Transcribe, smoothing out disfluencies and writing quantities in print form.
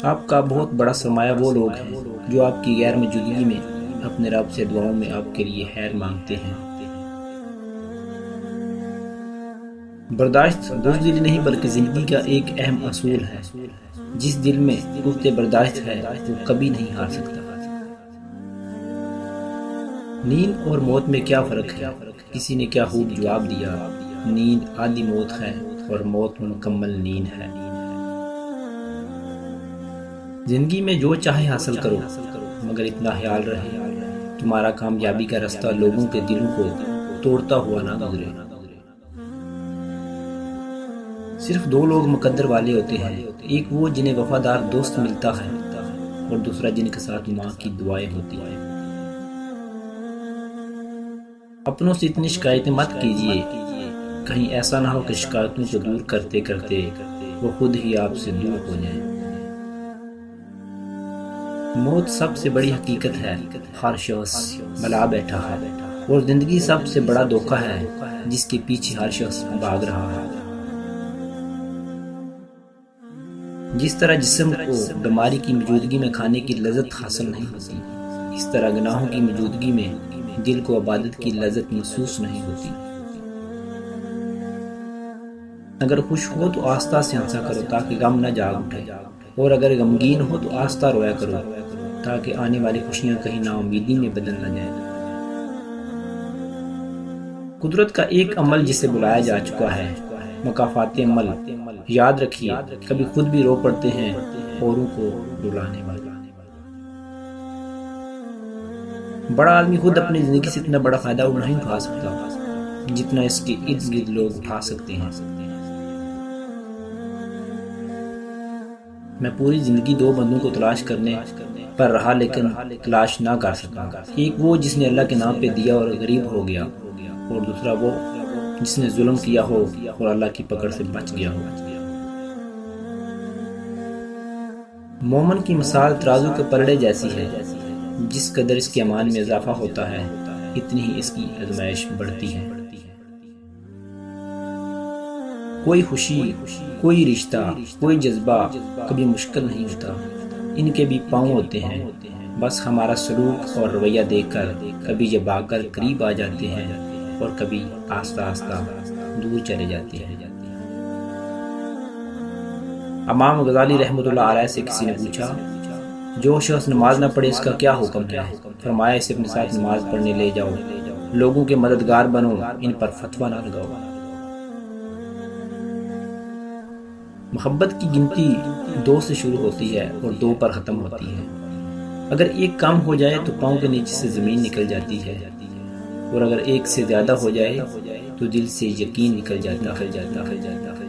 آپ کا بہت بڑا سرمایہ وہ لوگ ہیں جو آپ کی غیر موجودگی میں اپنے رب سے دعاؤں میں آپ کے لیے خیر مانگتے ہیں۔ برداشت بزدلی نہیں بلکہ زندگی کا ایک اہم اصول ہے۔ جس دل میں قوت برداشت ہے وہ کبھی نہیں ہار سکتا۔ نیند اور موت میں کیا فرق ہے؟ کسی نے کیا خوب جواب دیا، نیند آدھی موت ہے اور موت مکمل نیند ہے۔ زندگی میں جو چاہے حاصل کرو، مگر اتنا خیال رہے تمہارا کامیابی کا راستہ لوگوں کے دلوں کو توڑتا ہوا نہ گزرے۔ صرف دو لوگ مقدر والے ہوتے ہیں، ایک وہ جنہیں وفادار دوست ملتا ہے اور دوسرا جن کے ساتھ ماں کی دعائیں ہوتی ہیں۔ اپنوں سے اتنی شکایتیں مت کیجیے، کہیں ایسا نہ ہو کہ شکایتوں کو دور کرتے کرتے وہ خود ہی آپ سے دور ہو جائیں۔ موت سب سے بڑی حقیقت ہے، ہر شخص بلا بیٹھا ہے، اور زندگی سب سے بڑا دھوکہ ہے جس کے پیچھے ہر شخص بھاگ رہا ہے۔ جس طرح جسم کو بیماری کی موجودگی میں کھانے کی لذت حاصل نہیں ہوتی، اس طرح گناہوں کی موجودگی میں دل کو عبادت کی لذت محسوس نہیں ہوتی۔ اگر خوش ہو تو آہستہ سے ہنسا کرو تاکہ غم نہ جاگ اٹھے، اور اگر غمگین ہو تو آہستہ رویا کرو تاکہ آنے والی خوشیاں کہیں نا امیدی میں بدل نہ جائیں۔ قدرت کا ایک عمل جسے بلایا جا چکا ہے، مکافات عمل۔ یاد رکھیے، کبھی خود بھی رو پڑتے ہیں اوروں کو رلانے والے۔ بڑا آدمی خود اپنی زندگی سے اتنا بڑا فائدہ نہیں اٹھا سکتا جتنا اس کے ارد گرد لوگ اٹھا سکتے ہیں۔ میں پوری زندگی دو بندوں کو تلاش کرنے پر رہا لیکن تلاش نہ کر سکا، ایک وہ جس نے اللہ کے نام پہ دیا اور غریب ہو گیا، اور دوسرا وہ جس نے ظلم کیا ہو اور اللہ کی پکڑ سے بچ گیا ہو۔ مومن کی مثال ترازو کے پلڑے جیسی ہے، جس قدر اس کے ایمان میں اضافہ ہوتا ہے اتنی ہی اس کی آزمائش بڑھتی ہے۔ کوئی خوشی، کوئی رشتہ، کوئی جذبہ کبھی مشکل نہیں ہوتا، ان کے بھی پاؤں ہوتے ہیں، بس ہمارا سلوک اور رویہ دیکھ کر کبھی یہ بھاگ کر قریب آ جاتے ہیں اور کبھی آہستہ آہستہ دور چلے جاتے ہیں۔ امام غزالی رحمۃ اللہ علیہ سے کسی نے پوچھا، جو شخص نماز نہ پڑھے اس کا کیا حکم ہے؟ فرمایا، اسے اپنے ساتھ نماز پڑھنے لے جاؤ، لوگوں کے مددگار بنو، ان پر فتویٰ نہ لگاؤ۔ محبت کی گنتی 2 سے شروع ہوتی ہے اور 2 پر ختم ہوتی ہے۔ اگر ایک کم ہو جائے تو پاؤں کے نیچے سے زمین نکل جاتی ہے، اور اگر ایک سے زیادہ ہو جائے تو دل سے یقین نکل جاتا ہے۔